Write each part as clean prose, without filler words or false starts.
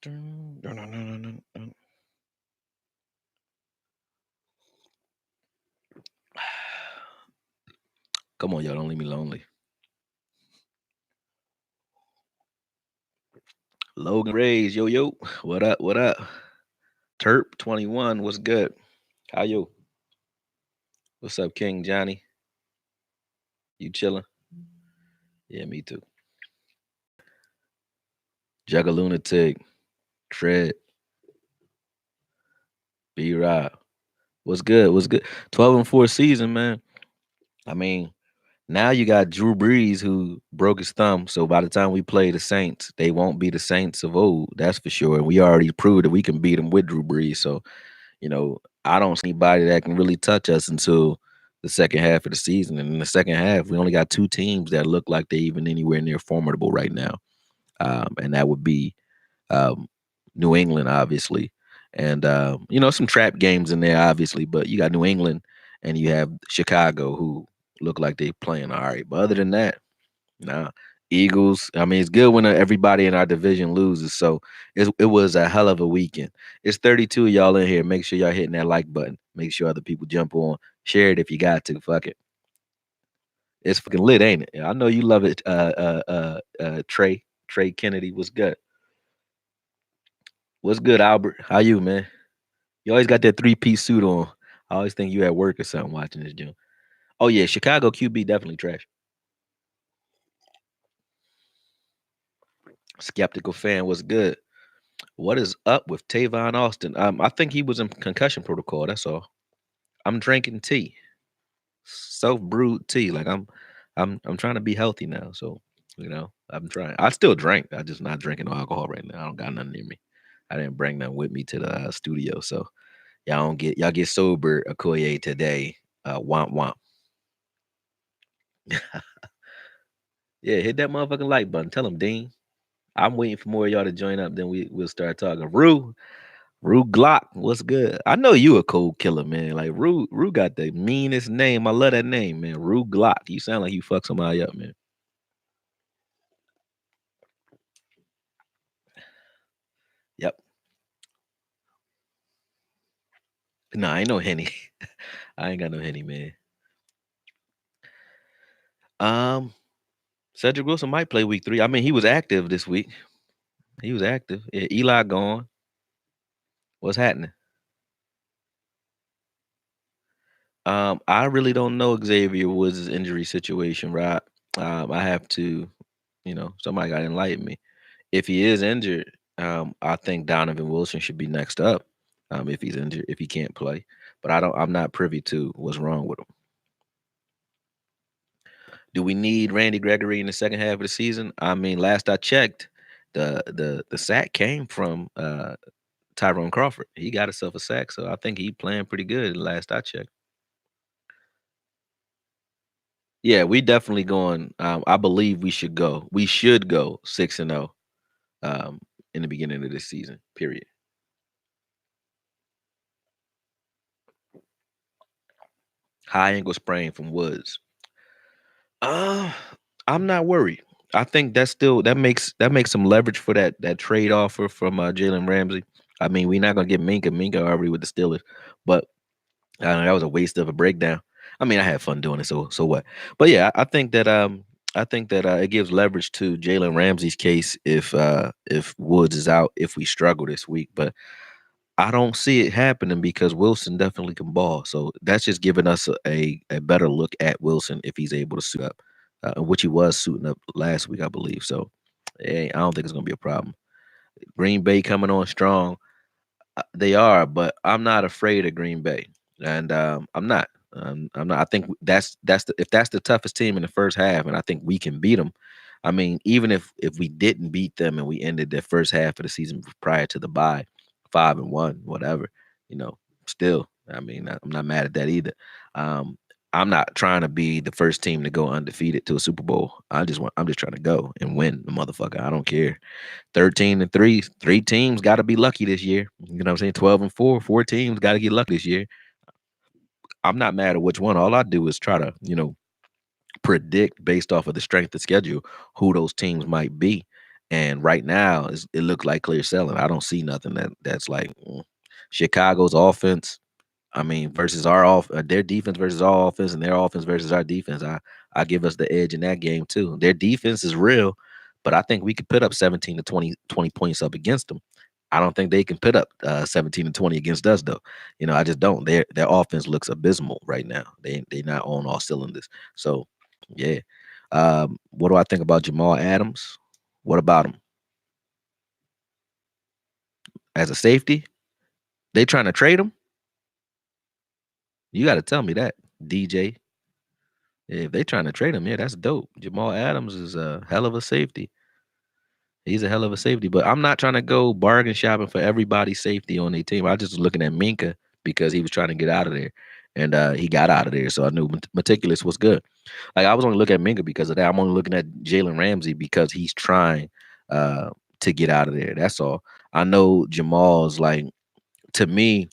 No, no, no, no, no, no. Come on, y'all. Don't leave me lonely. Logan Rays, yo, yo. What up? What up? Terp 21, what's good? How you? What's up, King Johnny? You chilling? Yeah, me too. Jugga Lunatic, Tread, B Rob. What's good? What's good? 12-4 season, man. I mean, now you got Drew Brees who broke his thumb. So by the time we play the Saints, they won't be the Saints of old. That's for sure. And we already proved that we can beat them with Drew Brees. So, I don't see anybody that can really touch us until the second half of the season. And in the second half, we only got two teams that look like they even anywhere near formidable right now. And that would be um, New England, obviously. And, some trap games in there, obviously. But you got New England and you have Chicago who look like they playing all right. But other than that, nah. Eagles. I mean, it's good when everybody in our division loses. So it was a hell of a weekend. It's 32 of y'all in here. Make sure y'all hitting that like button. Make sure other people jump on. Share it if you got to. Fuck it. It's fucking lit, ain't it? I know you love it. Trey Kennedy. What's good? What's good, Albert? How you, man? You always got that three-piece suit on. I always think you at work or something watching this joint. Oh yeah, Chicago QB definitely trash. Skeptical fan was good. What is up with Tavon Austin? I think he was in concussion protocol. That's all. I'm drinking tea, self brewed tea. Like I'm trying to be healthy now. So I'm trying. I still drink. I just not drinking no alcohol right now. I don't got nothing near me. I didn't bring nothing with me to the studio. So y'all get sober, Okoye today. Womp womp. Yeah, hit that motherfucking like button. Tell him, Dean. I'm waiting for more of y'all to join up. Then we'll start talking. Rue Glock, what's good? I know you a cold killer, man. Like Rue got the meanest name. I love that name, man. Rue Glock. You sound like you fuck somebody up, man. Yep. Nah, I ain't no henny. I ain't got no henny, man. Um, Cedric Wilson might play week 3. I mean, he was active this week. He was active. Yeah, Eli gone. What's happening? I really don't know Xavier Woods' injury situation, right? I have to, somebody got to enlighten me. If he is injured, I think Donovan Wilson should be next up. If he's injured, if he can't play, but I'm not privy to what's wrong with him. Do we need Randy Gregory in the second half of the season? I mean, last I checked, the sack came from Tyrone Crawford. He got himself a sack, so I think he playing pretty good. Last I checked. Yeah, we definitely going. I believe we should go. We should go 6-0 in the beginning of this season. Period. High ankle sprain from Woods. Uh, I'm not worried. I think that makes some leverage for that trade offer from Jalen Ramsey. I mean, we're not gonna get Minka. Minka already with the Steelers, but that was a waste of a breakdown. I mean, I had fun doing it, so what? But yeah, I think that it gives leverage to Jalen Ramsey's case if Woods is out, if we struggle this week. But I don't see it happening because Wilson definitely can ball. So that's just giving us a better look at Wilson if he's able to suit up, which he was suiting up last week, I believe. So I don't think it's going to be a problem. Green Bay coming on strong. They are, but I'm not afraid of Green Bay, and I'm not. I'm not. I think if that's the toughest team in the first half, and I think we can beat them. I mean, even if we didn't beat them and we ended the first half of the season prior to the bye, 5-1, whatever, still, I mean, I'm not mad at that either. Um, I'm not trying to be the first team to go undefeated to a Super Bowl. I'm just trying to go and win the motherfucker. I don't care. 13-3, three teams got to be lucky this year. You know what I'm saying? 12-4, four teams got to get lucky this year. I'm not mad at which one. All I do is try to, predict based off of the strength of schedule who those teams might be. And right now, it looks like clear selling. I don't see nothing that's like Chicago's offense. I mean, versus their defense versus our offense, and their offense versus our defense. I give us the edge in that game too. Their defense is real, but I think we could put up 17 to 20 points up against them. I don't think they can put up 17 to 20 against us though. I just don't. Their offense looks abysmal right now. They not on all cylinders. So yeah. What do I think about Jamal Adams? What about him as a safety? They trying to trade him? You got to tell me that, DJ. If they trying to trade him, yeah, that's dope. Jamal Adams is a hell of a safety. He's a hell of a safety, but I'm not trying to go bargain shopping for everybody's safety on their team. I just was looking at Minka because he was trying to get out of there, and he got out of there. So I knew meticulous was good. Like I was only looking at Minka because of that. I'm only looking at Jalen Ramsey because he's trying to get out of there. That's all. I know Jamal's like, to me,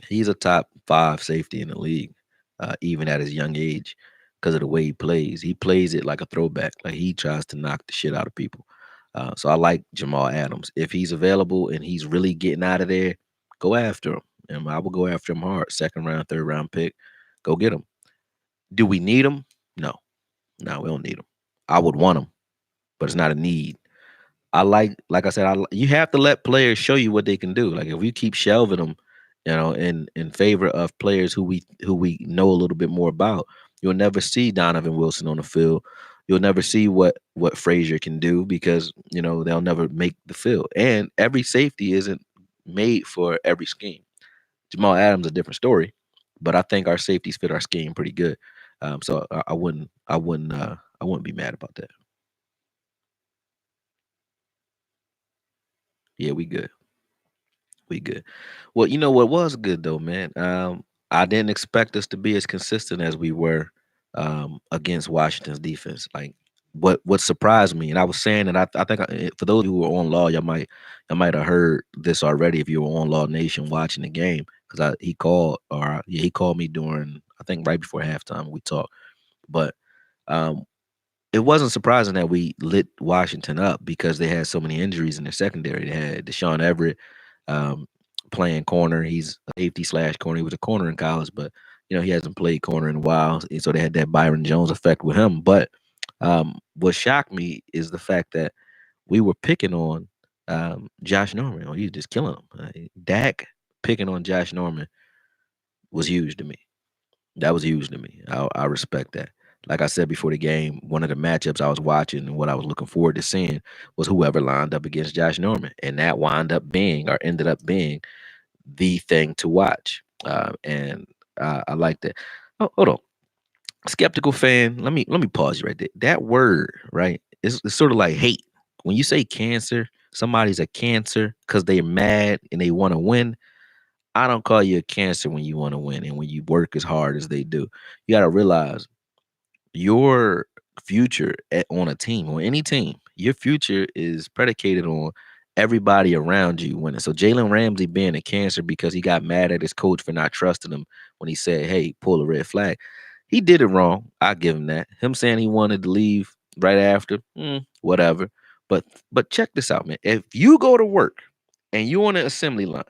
he's a top five safety in the league, even at his young age, because of the way he plays. He plays it like a throwback. Like he tries to knock the shit out of people. So I like Jamal Adams. If he's available and he's really getting out of there, go after him. And I will go after him hard. Second round, third round pick. Go get him. Do we need him? No. No, we don't need him. I would want him, but it's not a need. Like I said, you have to let players show you what they can do. Like if we keep shelving them, in favor of players who we know a little bit more about, you'll never see Donovan Wilson on the field. You'll never see what Frazier can do because they'll never make the field. And every safety isn't made for every scheme. Jamal Adams a different story, but I think our safeties fit our scheme pretty good. So I wouldn't be mad about that. Yeah, we good. We good. Well, you know what was good though, man. I didn't expect us to be as consistent as we were against Washington's defense. Like what surprised me, and I was saying that I think for those who were on Law, y'all might have heard this already if you were on Law Nation watching the game because he called me during I think right before halftime we talked, but um, it wasn't surprising that we lit Washington up because they had so many injuries in their secondary. They had Deshaun Everett um, playing corner. He's a safety slash corner. He was a corner in college, but he hasn't played corner in a while. And so they had that Byron Jones effect with him. But what shocked me is the fact that we were picking on Josh Norman. Or he was just killing him. Dak picking on Josh Norman was huge to me. That was huge to me. I respect that. Like I said before the game, one of the matchups I was watching and what I was looking forward to seeing was whoever lined up against Josh Norman, and that ended up being the thing to watch. And I like that. Oh, hold on, skeptical fan. Let me pause you right there. That word, right? It's sort of like hate. When you say cancer, somebody's a cancer because they're mad and they want to win. I don't call you a cancer when you want to win and when you work as hard as they do. You got to realize your future on a team, on any team, your future is predicated on everybody around you winning. So Jalen Ramsey being a cancer because he got mad at his coach for not trusting him when he said, "Hey, pull a red flag." He did it wrong. I give him that. Him saying he wanted to leave right after, whatever. But but check this out, man. If you go to work and you on the assembly line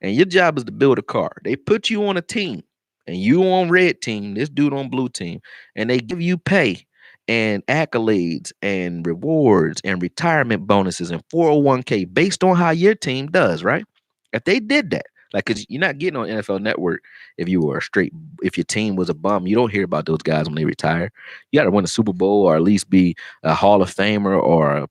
and your job is to build a car, they put you on a team and you on red team, this dude on blue team, and they give you pay and accolades and rewards and retirement bonuses and 401k based on how your team does, right? If they did that, like, cause you're not getting on NFL Network if you were if your team was a bum, you don't hear about those guys when they retire. You got to win a Super Bowl or at least be a Hall of Famer or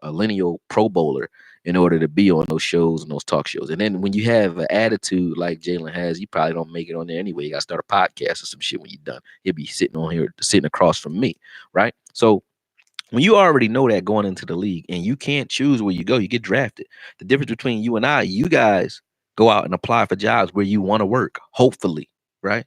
a lineal Pro Bowler in order to be on those shows and those talk shows. And then when you have an attitude like Jalen has, you probably don't make it on there anyway. You got to start a podcast or some shit when you're done. He'll be sitting on here, sitting across from me, right? So when you already know that going into the league and you can't choose where you go, you get drafted. The difference between you and you guys go out and apply for jobs where you want to work, hopefully, right?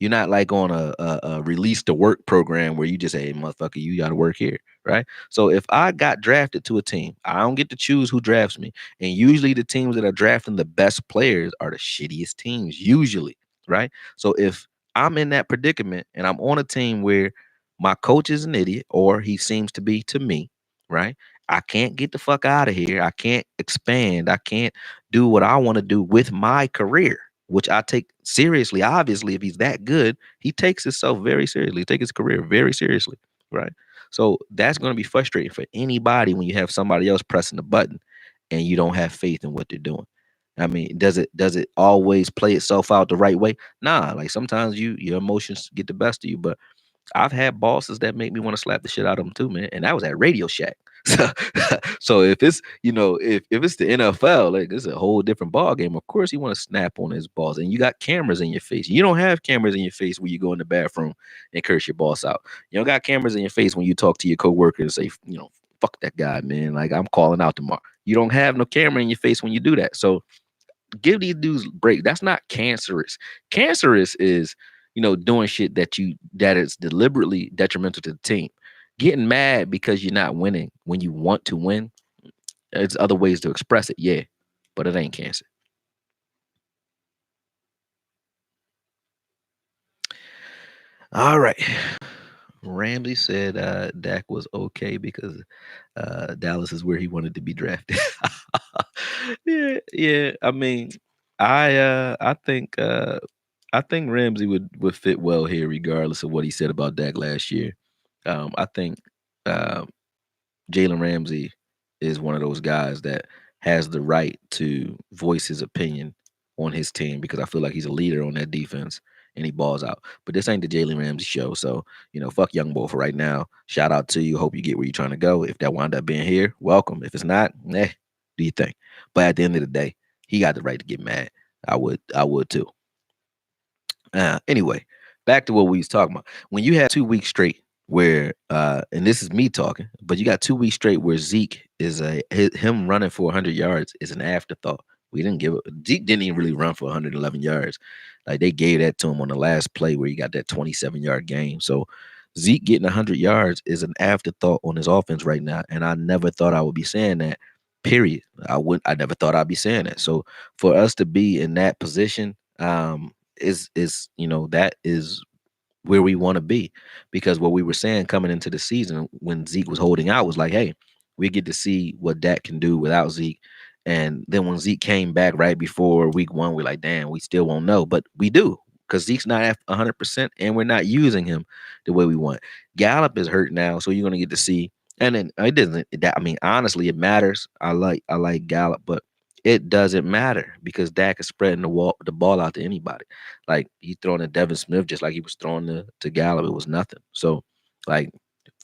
You're not like on a release to work program where you just say, hey, motherfucker, you got to work here, right? So if I got drafted to a team, I don't get to choose who drafts me. And usually the teams that are drafting the best players are the shittiest teams, usually, right? So if I'm in that predicament and I'm on a team where my coach is an idiot or he seems to be to me, right? I can't get the fuck out of here. I can't expand. I can't do what I want to do with my career, which I take seriously. Obviously, if he's that good, he takes himself very seriously. He takes his career very seriously, right? So that's going to be frustrating for anybody when you have somebody else pressing the button and you don't have faith in what they're doing. I mean, does it always play itself out the right way? Nah, like sometimes your emotions get the best of you, but I've had bosses that make me want to slap the shit out of them too, man. And that was at Radio Shack. So, so if it's if it's the NFL, like it's a whole different ball game. Of course, you want to snap on his balls, and you got cameras in your face. You don't have cameras in your face when you go in the bathroom and curse your boss out. You don't got cameras in your face when you talk to your coworker and say, fuck that guy, man. Like I'm calling out tomorrow. You don't have no camera in your face when you do that. So give these dudes a break. That's not cancerous. Cancerous is, doing shit that is deliberately detrimental to the team. Getting mad because you're not winning when you want to win. It's other ways to express it, yeah, but it ain't cancer. All right. Ramsey said Dak was okay because Dallas is where he wanted to be drafted. Yeah, yeah. I mean, I think Ramsey would fit well here, regardless of what he said about Dak last year. I think uh, Jalen Ramsey is one of those guys that has the right to voice his opinion on his team because I feel like he's a leader on that defense and he balls out. But this ain't the Jalen Ramsey show. So, fuck young boy for right now. Shout out to you. Hope you get where you're trying to go. If that wound up being here, welcome. If it's not, do you think? But at the end of the day, he got the right to get mad. I would too. Anyway, back to what we was talking about. When you have 2 weeks straight where and this is me talking, but you got 2 weeks straight where Zeke is him running for 100 yards is an afterthought. We didn't give it. Zeke didn't even really run for 111 yards. Like they gave that to him on the last play where he got that 27-yard game. So Zeke getting 100 yards is an afterthought on his offense right now, and I never thought I would be saying that. Period. I never thought I'd be saying that. So for us to be in that position, that is where we want to be, because what we were saying coming into the season when Zeke was holding out was like, hey, we get to see what Dak can do without Zeke. And then when Zeke came back right before week 1, we're like, damn, we still won't know, but we do, because Zeke's not at 100% and we're not using him the way we want. Gallup is hurt now, so you're going to get to see. And then it doesn't that I mean, honestly, it matters. I like Gallup, but it doesn't matter because Dak is spreading the ball out to anybody. Like he throwing to Devin Smith just like he was throwing to Gallup. It was nothing. So like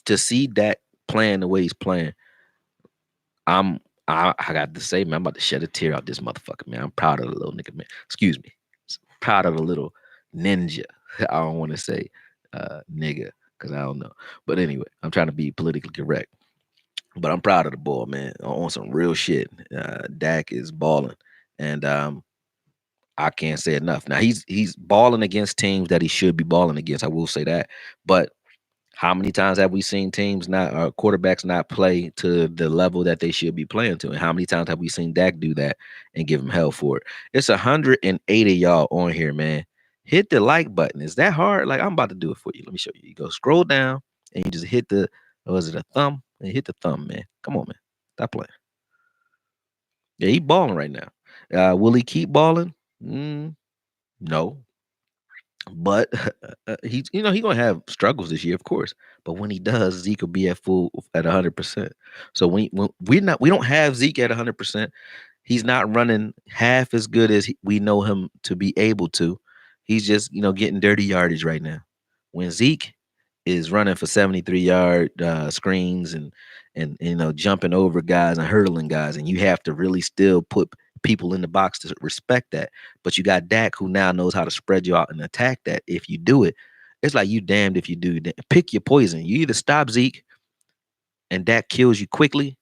to see Dak playing the way he's playing, I got to say, man, I'm about to shed a tear out this motherfucker, man. I'm proud of the little nigga, man. Excuse me. Proud of the little ninja. I don't want to say nigga because I don't know. But anyway, I'm trying to be politically correct. But I'm proud of the boy, man. On some real shit. Dak is balling. And I can't say enough. Now he's balling against teams that he should be balling against. I will say that. But how many times have we seen teams not quarterbacks not play to the level that they should be playing to? And how many times have we seen Dak do that and give him hell for it? It's 180 y'all on here, man. Hit the like button. Is that hard? Like I'm about to do it for you. Let me show you. You go scroll down and you just hit the was it a thumb? And hit the thumb, man. Come on, man. Stop playing. Yeah, he balling right now. Will he keep balling? No, but he's he gonna have struggles this year, of course. But when he does, Zeke will be at full at 100%. So when we don't have Zeke at 100%, he's not running half as good as we know him to be able to. He's just getting dirty yardage right now. When Zeke is running for 73-yard screens and jumping over guys and hurdling guys, and you have to really still put people in the box to respect that. But you got Dak who now knows how to spread you out and attack that. If you do it, it's like you damned if you do. Pick your poison. You either stop Zeke and Dak kills you quickly,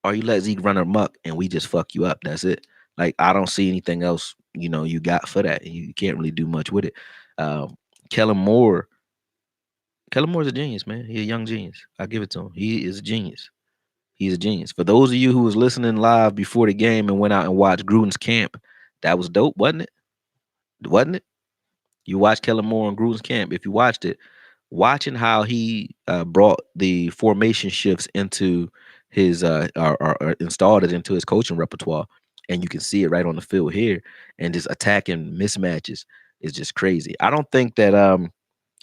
or you let Zeke run amok and we just fuck you up. That's it. Like I don't see anything else you got for that. You can't really do much with it. Um, Kellen Moore Kellen Moore's a genius, man. He's a young genius. I give it to him. He is a genius. He's a genius. For those of you who was listening live before the game and went out and watched Gruden's camp, that was dope, wasn't it? Wasn't it? You watched Kellen Moore on Gruden's camp. If you watched it, watching how he brought the formation shifts into his are installed it into his coaching repertoire, and you can see it right on the field here, and just attacking mismatches is just crazy. I don't think that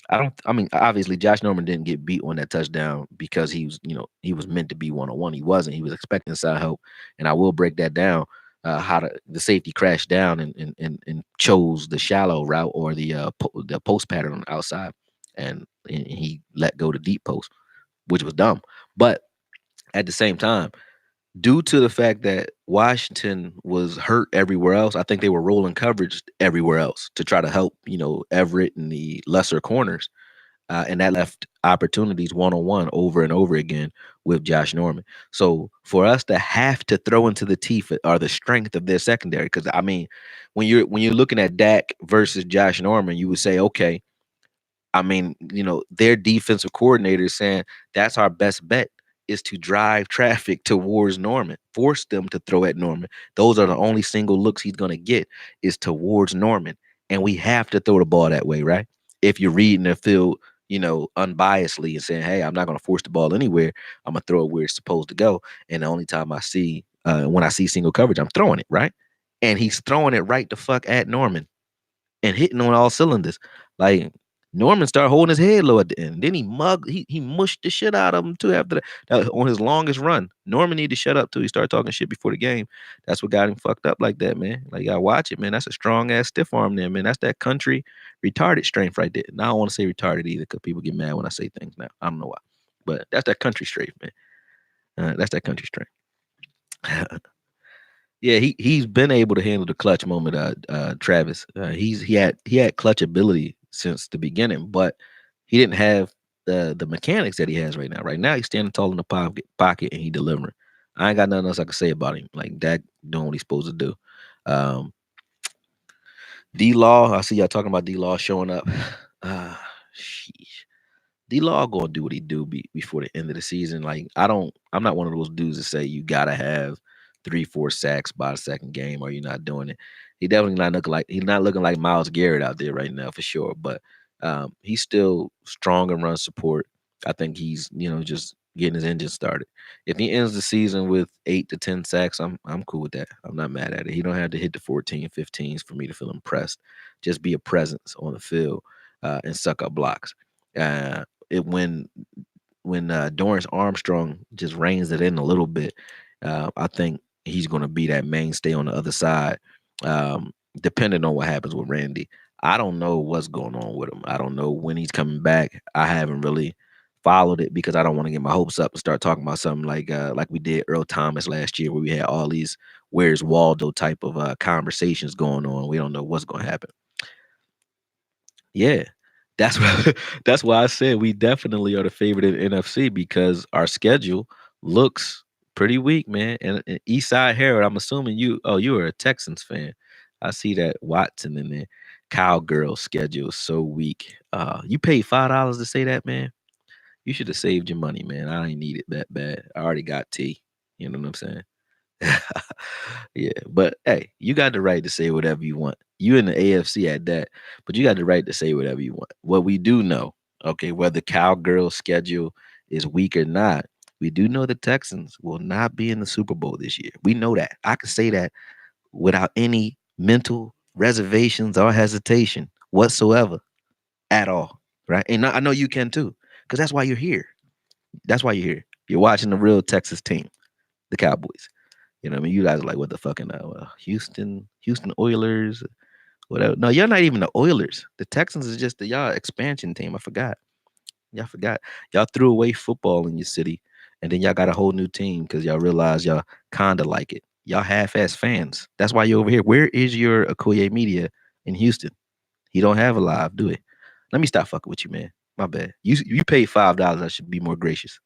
I don't. I mean, obviously, Josh Norman didn't get beat on that touchdown because he was, he was meant to be 1-on-1. He wasn't. He was expecting side help, and I will break that down. How the safety crashed down and chose the shallow route or the post pattern on the outside, and he let go the deep post, which was dumb. But at the same time, due to the fact that Washington was hurt everywhere else, I think they were rolling coverage everywhere else to try to help, Everett and the lesser corners, and that left opportunities 1-on-1 over and over again with Josh Norman. So for us to have to throw into the teeth are the strength of their secondary, because I mean, when you're looking at Dak versus Josh Norman, you would say, okay, I mean, their defensive coordinator is saying that's our best bet is to drive traffic towards Norman, force them to throw at Norman. Those are the only single looks he's going to get is towards Norman. And we have to throw the ball that way, right? If you're reading the field, unbiasedly and saying, hey, I'm not going to force the ball anywhere. I'm going to throw it where it's supposed to go. And the only time when I see single coverage, I'm throwing it, right? And he's throwing it right the fuck at Norman and hitting on all cylinders. Like Norman started holding his head low at the end. Then he mushed the shit out of him too after that on his longest run. Norman needed to shut up too. He started talking shit before the game. That's what got him fucked up like that, man. Like, you gotta watch it, man. That's a strong ass stiff arm there, man. That's that country retarded strength right there. Now I don't want to say retarded either because people get mad when I say things now. I don't know why. But that's that country strength, man. That's that country strength. Yeah, he's been able to handle the clutch moment, Travis. He had clutch ability since the beginning, but he didn't have the mechanics that he has right now. Right now, he's standing tall in the pocket and he delivering. I ain't got nothing else I can say about him. Like Dak doing what he's supposed to do. Um, D Law, I see y'all talking about D Law showing up. Sheesh. D Law gonna do what he do before the end of the season. Like I'm not one of those dudes that say you gotta have 3-4 sacks by the second game or you're not doing it. He's not looking like Miles Garrett out there right now for sure. But he's still strong in run support. I think he's just getting his engine started. If he ends the season with 8 to 10 sacks, I'm cool with that. I'm not mad at it. He don't have to hit the 14, 15s for me to feel impressed. Just be a presence on the field and suck up blocks. It when Dorrance Armstrong just reins it in a little bit, I think he's going to be that mainstay on the other side. Depending on what happens with Randy, I don't know what's going on with him. I don't know when he's coming back. I haven't really followed it because I don't want to get my hopes up and start talking about something like we did Earl Thomas last year, where we had all these "Where's Waldo" type of conversations going on. We don't know what's going to happen. Yeah. That's why that's why I said we definitely are the favorite in NFC because our schedule looks pretty weak, man. And Eastside Herald, I'm assuming you are a Texans fan. I see that Watson and the Cowgirl schedule is so weak. You paid $5 to say that, man. You should have saved your money, man. I ain't need it that bad. I already got tea. You know what I'm saying? Yeah, but hey, you got the right to say whatever you want. You in the AFC at that, but you got the right to say whatever you want. What we do know, okay, whether Cowgirl schedule is weak or not, we do know the Texans will not be in the Super Bowl this year. We know that. I can say that without any mental reservations or hesitation whatsoever at all, right? And I know you can too, because that's why you're here. That's why you're here. You're watching the real Texas team, the Cowboys. You know what I mean? You guys are like, what the fucking Houston Oilers, whatever. No, you're not even the Oilers. The Texans is just the y'all expansion team. I forgot. Y'all forgot. Y'all threw away football in your city, and then y'all got a whole new team because y'all realize y'all kinda like it. Y'all half-ass fans. That's why you're over here. Where is your AKOYE Media in Houston? He don't have a live, do it. Let me stop fucking with you, man. My bad. You paid $5. I should be more gracious.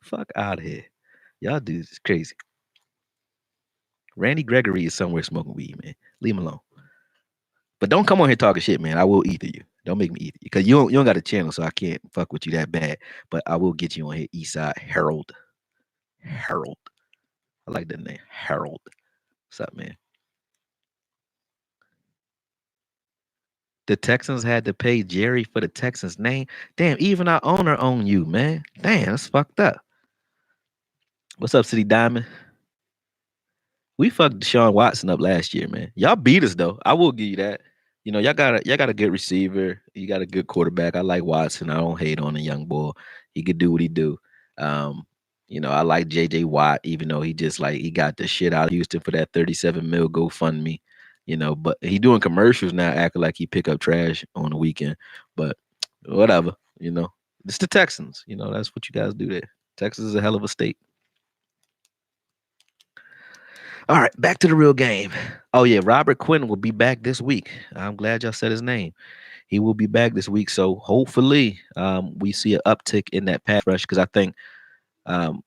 Fuck out of here. Y'all dudes is crazy. Randy Gregory is somewhere smoking weed, man. Leave him alone. But don't come on here talking shit, man. I will ether you. Don't make me ether you. Because you don't got a channel, so I can't fuck with you that bad. But I will get you on here, Eastside Harold. Harold. I like that name. Harold. What's up, man? The Texans had to pay Jerry for the Texans name. Damn, even our owner own you, man. Damn, that's fucked up. What's up, City Diamond? We fucked Deshaun Watson up last year, man. Y'all beat us though. I will give you that. You know, y'all got a good receiver. You got a good quarterback. I like Watson. I don't hate on the young boy. He could do what he do. Um, I like JJ Watt, even though he just like he got the shit out of Houston for that 37 mil GoFundMe. But he doing commercials now, acting like he pick up trash on the weekend. But whatever, It's the Texans. That's what you guys do there. Texas is a hell of a state. All right, back to the real game. Oh yeah, Robert Quinn will be back this week. I'm glad y'all said his name. He will be back this week, so hopefully we see an uptick in that pass rush because I think um,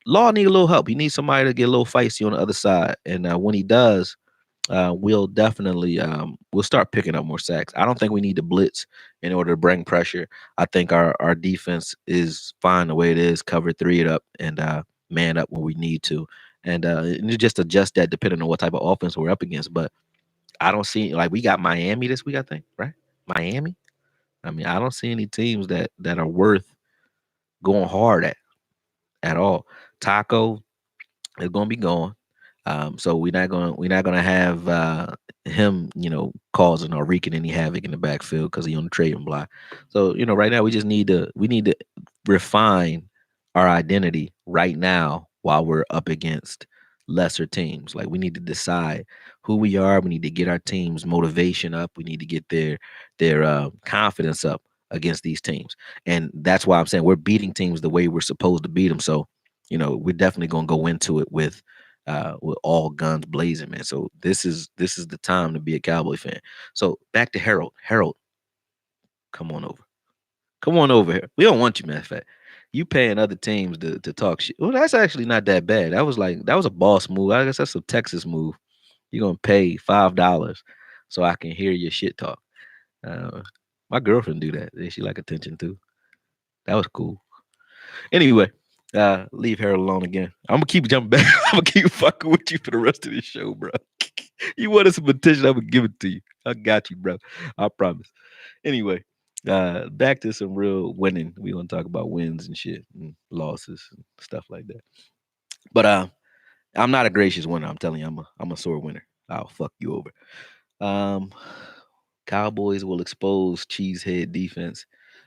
Law need a little help. He needs somebody to get a little feisty on the other side, and when he does, we'll definitely we'll start picking up more sacks. I don't think we need to blitz in order to bring pressure. I think our defense is fine the way it is. Cover three it up and man up when we need to, and you just adjust that depending on what type of offense we're up against. But I don't see like we got Miami this week. I think right, Miami. I mean, I don't see any teams that are worth going hard at all. Taco is going to be gone. So we're not gonna have him, causing or wreaking any havoc in the backfield because he on the trading block. So right now we need to refine our identity right now while we're up against lesser teams. Like we need to decide who we are. We need to get our team's motivation up. We need to get their confidence up against these teams, and that's why I'm saying we're beating teams the way we're supposed to beat them. So we're definitely gonna go into it with all guns blazing, man. So this is the time to be a Cowboy fan. So back to Harold. Harold, come on over. Come on over here. We don't want you, matter of fact. You paying other teams to talk shit. Well, that's actually not that bad. That was a boss move. I guess that's a Texas move. You're gonna pay $5 so I can hear your shit talk. Uh, my girlfriend do that. She like attention too. That was cool. Anyway, leave Harold alone again. I'm gonna keep jumping back. I'm gonna keep fucking with you for the rest of this show, bro. You wanted some attention, I'm gonna give it to you. I got you, bro. I promise. Anyway, back to some real winning. We gonna talk about wins and shit and losses and stuff like that. But I'm not a gracious winner. I'm telling you, I'm a sore winner. I'll fuck you over. Um, Cowboys will expose Cheesehead defense.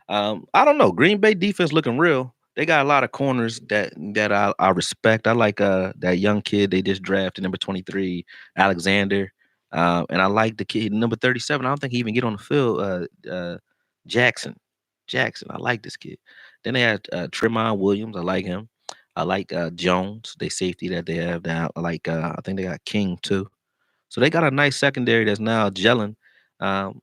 I don't know. Green Bay defense looking real. They got a lot of corners that I respect. I like that young kid they just drafted, number 23, Alexander. And I like the kid number 37. I don't think he even get on the field. Jackson. Jackson. I like this kid. Then they had Tremont Williams. I like him. I like Jones, they safety that they have now. I like I think they got King too. So they got a nice secondary that's now gelling. Um,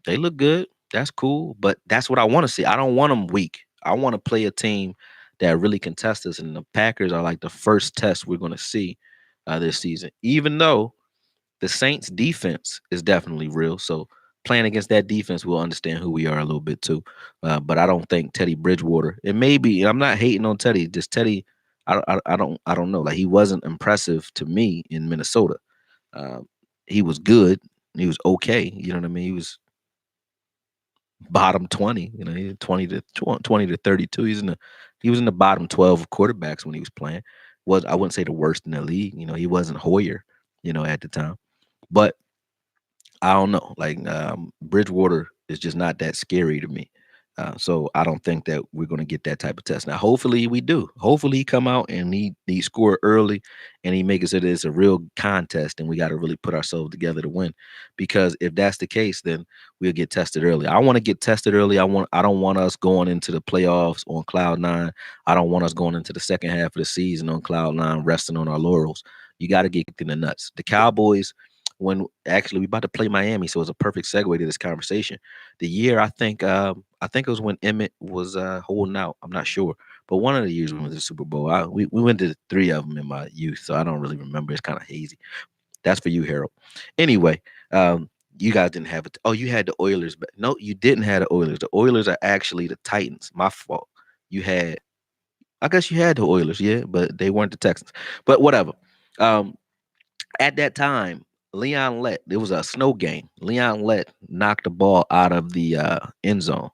they look good. That's cool, but that's what I want to see. I don't want them weak. I want to play a team that really can test us, and the Packers are like the first test we're going to see this season. Even though the Saints defense is definitely real. So playing against that defense, we'll understand who we are a little bit too. But I don't think Teddy Bridgewater. It may be. I'm not hating on Teddy. Just Teddy. I don't know. Like he wasn't impressive to me in Minnesota. Um, he was good. He was okay. You know what I mean? He was bottom 20. He was 20 to 32. He was in the bottom 12 of quarterbacks when he was playing. Was I wouldn't say the worst in the league. He wasn't Hoyer. At the time, but I don't know. Like Bridgewater is just not that scary to me. So I don't think that we're going to get that type of test. Now, hopefully we do. Hopefully he come out and he score early, and he make it so that it's a real contest, and we got to really put ourselves together to win. Because if that's the case, then we'll get tested early. I want to get tested early. I don't want us going into the playoffs on cloud nine. I don't want us going into the second half of the season on cloud nine, resting on our laurels. You got to get kicked in the nuts. The Cowboys, when actually we about to play Miami, so it's a perfect segue to this conversation. The year I think it was when Emmett was holding out. I'm not sure, but one of the years we went to the Super Bowl. We went to three of them in my youth, so I don't really remember. It's kind of hazy. That's for you, Harold. Anyway, you guys didn't have it. Oh, you had the Oilers, but no, you didn't have the Oilers. The Oilers are actually the Titans. My fault. You had, I guess you had the Oilers, yeah, but they weren't the Texans. But whatever. Um, at that time, Leon Lett. It was a snow game. Leon Lett knocked the ball out of the end zone,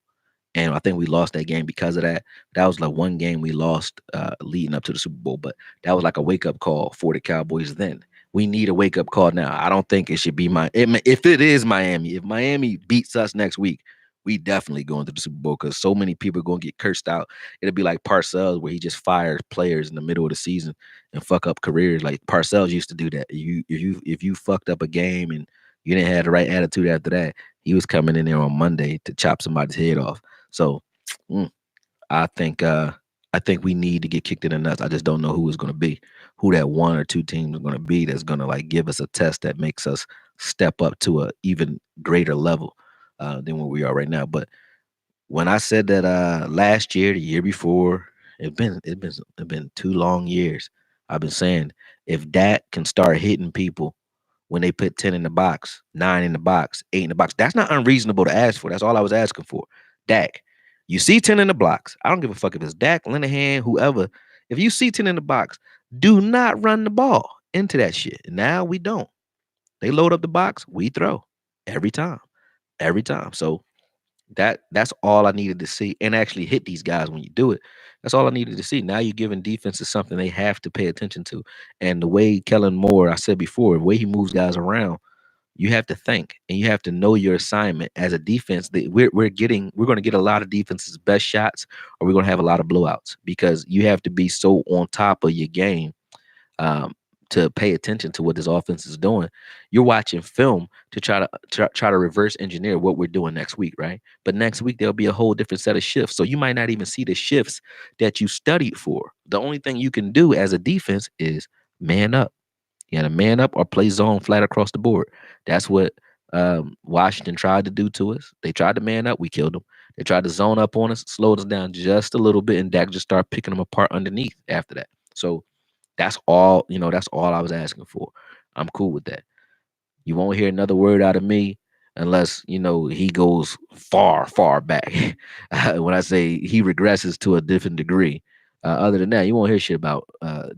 and I think we lost that game because of that. That was like one game we lost leading up to the Super Bowl, but that was like a wake up call for the Cowboys. Then we need a wake up call now. I don't think it should be if it is Miami. If Miami beats us next week, we definitely going to the Super Bowl because so many people are going to get cursed out. It'll be like Parcells where he just fires players in the middle of the season and fuck up careers. Like Parcells used to do that. If you fucked up a game and you didn't have the right attitude after that, he was coming in there on Monday to chop somebody's head off. So mm, I think I think we need to get kicked in the nuts. I just don't know who it's going to be, who that one or two teams are going to be that's going to like give us a test that makes us step up to a even greater level than where we are right now. But when I said that last year, the year before, it's been 2 long years. I've been saying if Dak can start hitting people when they put 10 in the box, 9 in the box, 8 in the box. That's not unreasonable to ask for. That's all I was asking for. Dak, you see 10 in the box. I don't give a fuck if it's Dak, Linehan, whoever. If you see 10 in the box, do not run the ball into that shit. Now we don't. They load up the box, we throw every time. Every time. So that's all I needed to see and actually hit these guys when you do it. That's all I needed to see. Now you're giving defenses something they have to pay attention to. And the way Kellen Moore, I said before, the way he moves guys around, you have to think and you have to know your assignment as a defense. That we're going to get a lot of defenses best shots, or we're going to have a lot of blowouts because you have to be so on top of your game um, to pay attention to what this offense is doing. You're watching film to try to reverse engineer what we're doing next week, right? But next week there'll be a whole different set of shifts, so you might not even see the shifts that you studied for. The only thing you can do as a defense is man up. You got to man up or play zone flat across the board. That's what Washington tried to do to us. They tried to man up, we killed them. They tried to zone up on us, slowed us down just a little bit, and Dak just started picking them apart underneath after that. So that's all, that's all I was asking for. I'm cool with that. You won't hear another word out of me unless, he goes far, far back. When I say he regresses to a different degree. Other than that, you won't hear shit about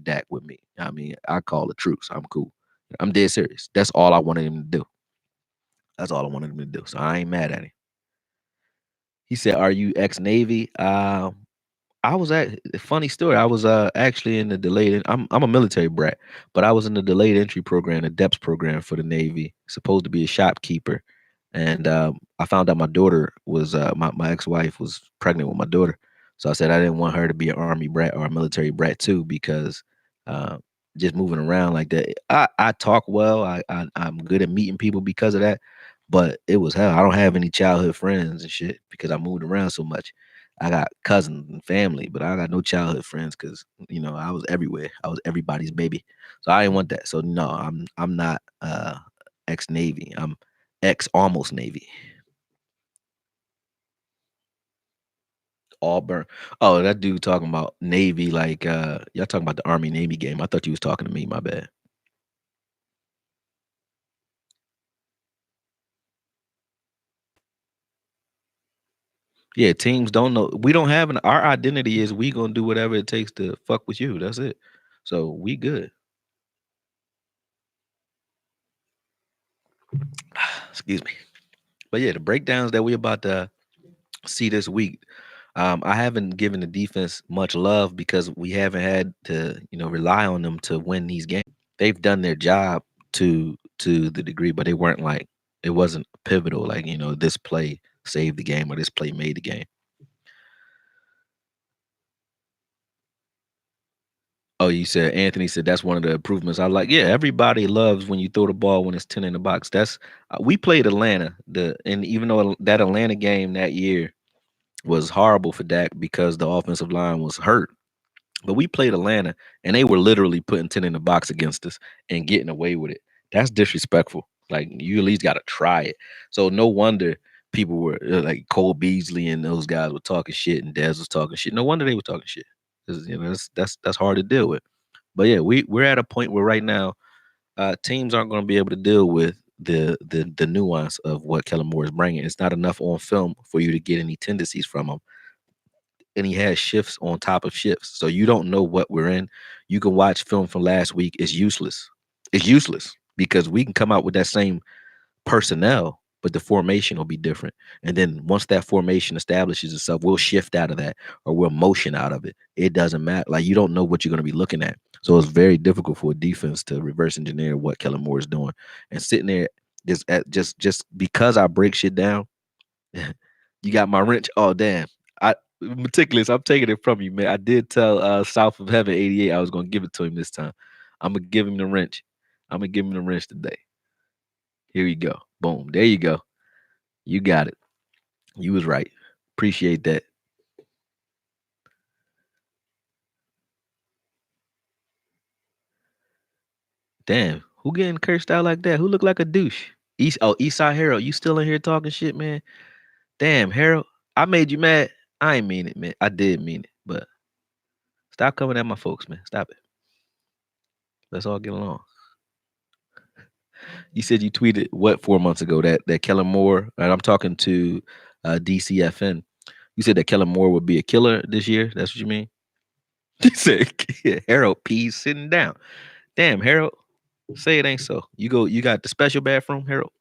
Dak with me. I mean, I call the truth. So I'm cool. I'm dead serious. That's all I wanted him to do. That's all I wanted him to do. So I ain't mad at him. He said, "Are you ex-Navy?" I was at a funny story. I was actually in the I'm a military brat, but I was in the delayed entry program, the DEPS program for the Navy, supposed to be a shopkeeper. And I found out my daughter was my ex-wife was pregnant with my daughter. So I said I didn't want her to be an army brat or a military brat too, because uh, just moving around like that. I talk well. I'm good at meeting people because of that. But it was hell. I don't have any childhood friends and shit because I moved around so much. I got cousins and family, but I got no childhood friends because I was everywhere. I was everybody's baby, so I didn't want that. So no, I'm not ex Navy. I'm ex almost Navy. Auburn. Oh, that dude talking about Navy, like y'all talking about the Army Navy game. I thought you was talking to me. My bad. Yeah, teams don't know. We don't have our identity is we gonna do whatever it takes to fuck with you. That's it. So we good. Excuse me. But yeah, the breakdowns that we about to see this week. I haven't given the defense much love because we haven't had to, rely on them to win these games. They've done their job to the degree, but it wasn't pivotal. Like this play saved the game or this play made the game. Oh, you said Anthony said that's one of the improvements. I like. Yeah, everybody loves when you throw the ball when it's 10 in the box. That's we played Atlanta. And even though that Atlanta game that year was horrible for Dak because the offensive line was hurt. But we played Atlanta and they were literally putting 10 in the box against us and getting away with it. That's disrespectful. Like you at least got to try it. So no wonder people were like Cole Beasley and those guys were talking shit and Dez was talking shit. No wonder they were talking shit. 'Cause, that's hard to deal with. But yeah, we're at a point where right now teams aren't going to be able to deal with the nuance of what Kellen Moore is bringing. It's not enough on film for you to get any tendencies from him, and he has shifts on top of shifts. So you don't know what we're in. You can watch film from last week. It's useless. It's useless. because we can come out with that same personnel, but the formation will be different. And then once that formation establishes itself, we'll shift out of that or we'll motion out of it. It doesn't matter. Like you don't know what you're going to be looking at. So it's very difficult for a defense to reverse engineer what Kellen Moore is doing. And sitting there just because I break shit down, you got my wrench. Oh damn. I meticulous. I'm taking it from you, man. I did tell South of Heaven 88 I was gonna give it to him this time. I'm gonna give him the wrench. I'm gonna give him the wrench today. Here you go. Boom. There you go. You got it. You was right. Appreciate that. Damn. Who getting cursed out like that? Who look like a douche? Eastside Harold, you still in here talking shit, man? Damn, Harold. I made you mad. I ain't mean it, man. I did mean it, but stop coming at my folks, man. Stop it. Let's all get along. You said you tweeted what 4 months ago that Kellen Moore, and I'm talking to DCFN. You said that Kellen Moore would be a killer this year. That's what you mean? He said, yeah, Harold P sitting down. Damn, Harold, say it ain't so. You got the special bathroom, Harold.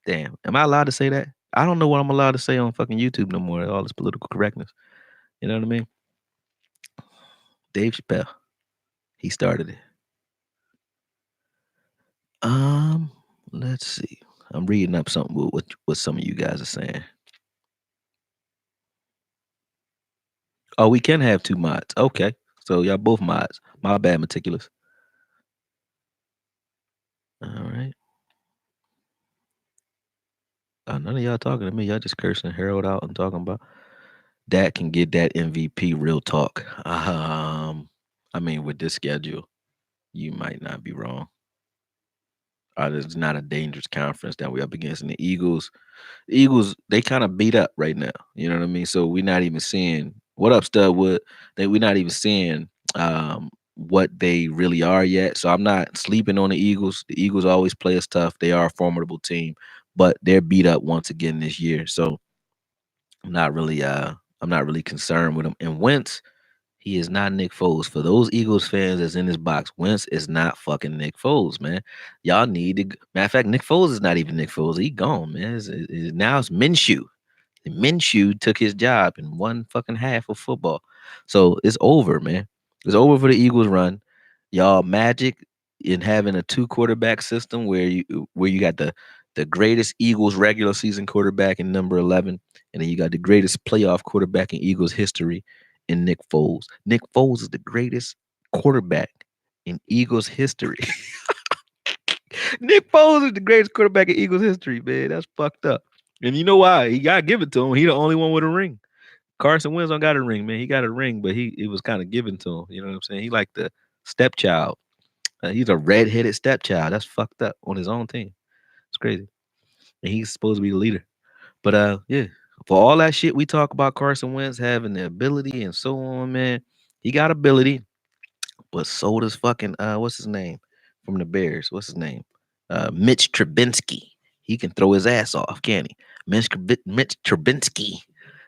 Damn, am I allowed to say that? I don't know what I'm allowed to say on fucking YouTube no more. All this political correctness. You know what I mean? Dave Chappelle, he started it. Um, let's see. I'm reading up something what some of you guys are saying. Oh, we can have two mods. Okay, so y'all both mods. My bad, meticulous. All right. None of y'all talking to me. Y'all just cursing Harold out and talking about that can get that MVP. Real talk. I mean, with this schedule, you might not be wrong. It's not a dangerous conference that we up against. And the Eagles, they kind of beat up right now. You know what I mean? So we're not even seeing what up, Studwood. We're not even seeing what they really are yet. So I'm not sleeping on the Eagles. The Eagles always play us tough. They are a formidable team, but they're beat up once again this year. So I'm not really concerned with them. And Wentz, he is not Nick Foles. For those Eagles fans that's in this box, Wentz is not fucking Nick Foles, man. Y'all need to. Matter of fact, Nick Foles is not even Nick Foles. He gone, man. Now it's Minshew. Minshew took his job in one fucking half of football. So it's over, man. It's over for the Eagles run. Y'all magic in having a two quarterback system where you got the greatest Eagles regular season quarterback in number 11, and then you got the greatest playoff quarterback in Eagles history in Nick Foles. Nick Foles is the greatest quarterback in Eagles history. Nick Foles is the greatest quarterback in Eagles history, man. That's fucked up. And you know why? He got to give it to him. He the only one with a ring. Carson Wentz don't got a ring, man. He got a ring, but it was kind of given to him. You know what I'm saying? He like the stepchild. He's a red-headed stepchild. That's fucked up on his own team. It's crazy. And he's supposed to be the leader. But yeah, for all that shit we talk about Carson Wentz having the ability and so on, man, he got ability, but so does fucking what's his name from the Bears? What's his name? Mitch Trubinsky. He can throw his ass off, can he? Mitch Trubinsky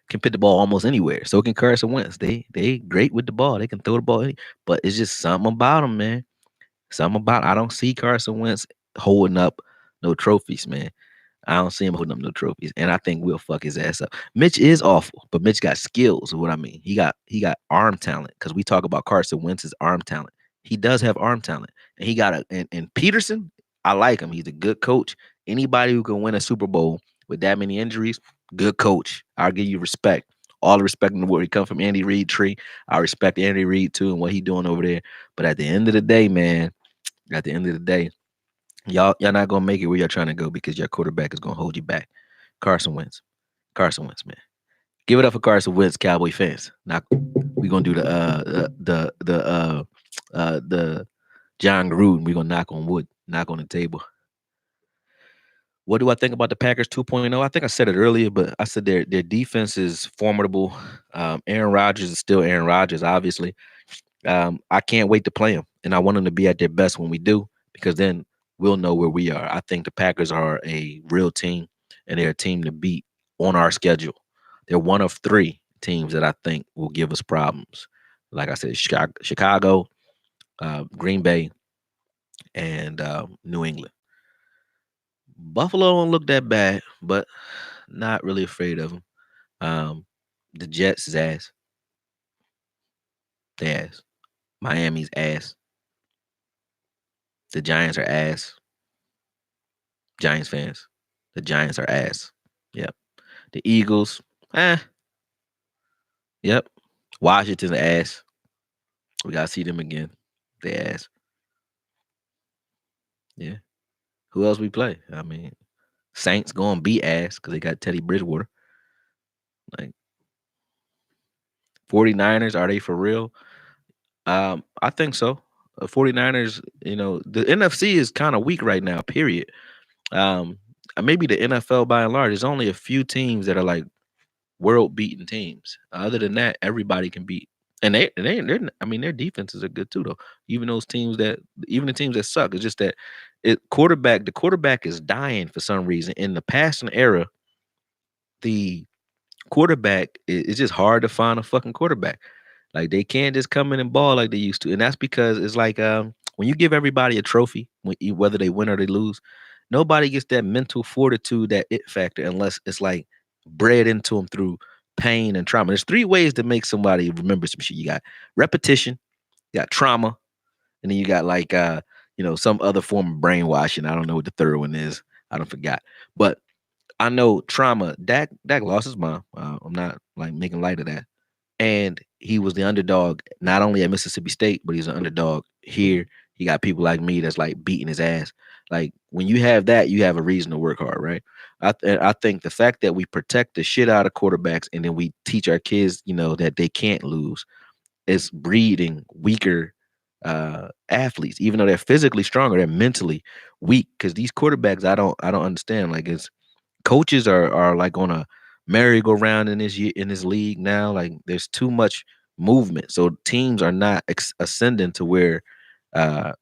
can put the ball almost anywhere. So can Carson Wentz. They great with the ball. They can throw the ball, but it's just something about them, man. Something about I don't see Carson Wentz holding up no trophies, man. I don't see him holding up no trophies, and I think we'll fuck his ass up. Mitch is awful, but Mitch got skills. Is what I mean. He got arm talent because we talk about Carson Wentz's arm talent. He does have arm talent, and he got and Peterson. I like him. He's a good coach. Anybody who can win a Super Bowl with that many injuries, good coach. I'll give you respect. All the respect in the world. He come from Andy Reid tree. I respect Andy Reid too and what he doing over there. But at the end of the day, man, at the end of the day, y'all not gonna make it where y'all trying to go because your quarterback is gonna hold you back. Carson Wentz. Carson Wentz, man. Give it up for Carson Wentz, Cowboy fans. Now we gonna do the John Gruden. We gonna knock on wood, knock on the table. What do I think about the Packers 2.0? I think I said it earlier, but I said their defense is formidable. Aaron Rodgers is still Aaron Rodgers, obviously. I can't wait to play them, and I want them to be at their best when we do, because then we'll know where we are. I think the Packers are a real team, and they're a team to beat on our schedule. They're one of three teams that I think will give us problems. Like I said, Chicago, Green Bay, and New England. Buffalo don't look that bad, but not really afraid of them. The Jets is ass. They ass. Miami's ass. The Giants are ass. Giants fans. The Giants are ass. Yep. The Eagles, eh. Yep. Washington's ass. We gotta see them again. They ass. Yeah. Who else we play? I mean, Saints going to be ass because they got Teddy Bridgewater. Like 49ers, are they for real? I think so. 49ers, the NFC is kind of weak right now, period. Um, Maybe the NFL by and large, there's only a few teams that are like world beating teams. Other than that, everybody can beat. And I mean, their defenses are good too, though. Even the teams that suck, it's just that the quarterback is dying for some reason. In the past and era, the quarterback, it's just hard to find a fucking quarterback. Like they can't just come in and ball like they used to, and that's because it's like when you give everybody a trophy, whether they win or they lose, nobody gets that mental fortitude, that it factor, unless it's like bred into them through pain and trauma. There's three ways to make somebody remember some shit. You got repetition, you got trauma, and then you got like some other form of brainwashing. I don't know what the third one is. I don't forgot, but I know trauma. Dak lost his mom. I'm not like making light of that, and he was the underdog not only at Mississippi State, but he's an underdog here. He got people like me that's like beating his ass. Like when you have that, you have a reason to work hard, right? I think the fact that we protect the shit out of quarterbacks and then we teach our kids, that they can't lose, is breeding weaker athletes. Even though they're physically stronger, they're mentally weak because these quarterbacks, I don't understand. Like it's coaches are like on a merry-go-round in this league now. Like there's too much movement, so teams are not ascending to where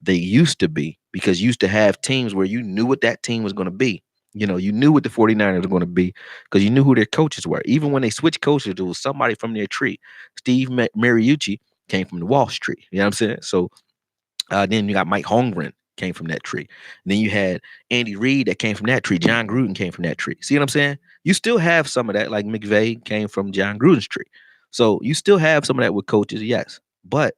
they used to be, because you used to have teams where you knew what that team was going to be. You knew what the 49ers were going to be because you knew who their coaches were. Even when they switched coaches, it was somebody from their tree. Steve Mariucci came from the Wall Street. You know what I'm saying? So then you got Mike Holmgren came from that tree. And then you had Andy Reid that came from that tree. John Gruden came from that tree. See what I'm saying? You still have some of that, like McVay came from John Gruden's tree. So you still have some of that with coaches, yes. But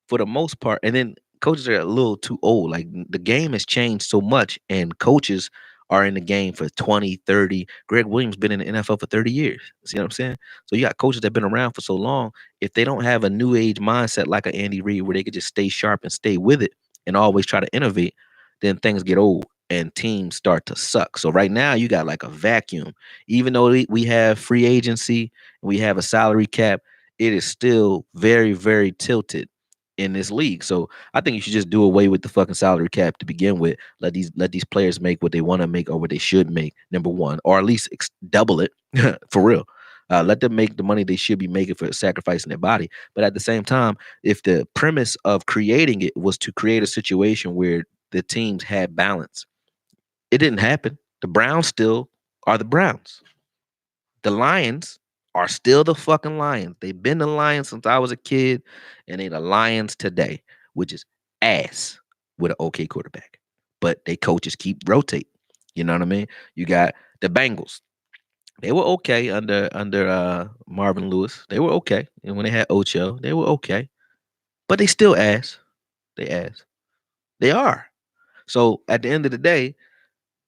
for the most part, and then coaches are a little too old. Like the game has changed so much, and coaches are in the game for 20, 30. Greg Williams been in the NFL for 30 years. See what I'm saying? So you got coaches that have been around for so long. If they don't have a new age mindset like an Andy Reid where they could just stay sharp and stay with it and always try to innovate, then things get old and teams start to suck. So right now you got like a vacuum. Even though we have free agency, we have a salary cap, it is still very, very tilted in this league. So I think you should just do away with the fucking salary cap to begin with. Let these players make what they want to make or what they should make. Number one, or at least double it for real. Let them make the money they should be making for sacrificing their body. But at the same time, if the premise of creating it was to create a situation where the teams had balance, it didn't happen. The Browns still are the Browns. The Lions are still the fucking Lions. They've been the Lions since I was a kid, and they the Lions today, which is ass with an okay quarterback. But they coaches keep rotate. You know what I mean? You got the Bengals. They were okay under Marvin Lewis. They were okay. And when they had Ocho, they were okay. But they still ass. They ass. They are. So at the end of the day,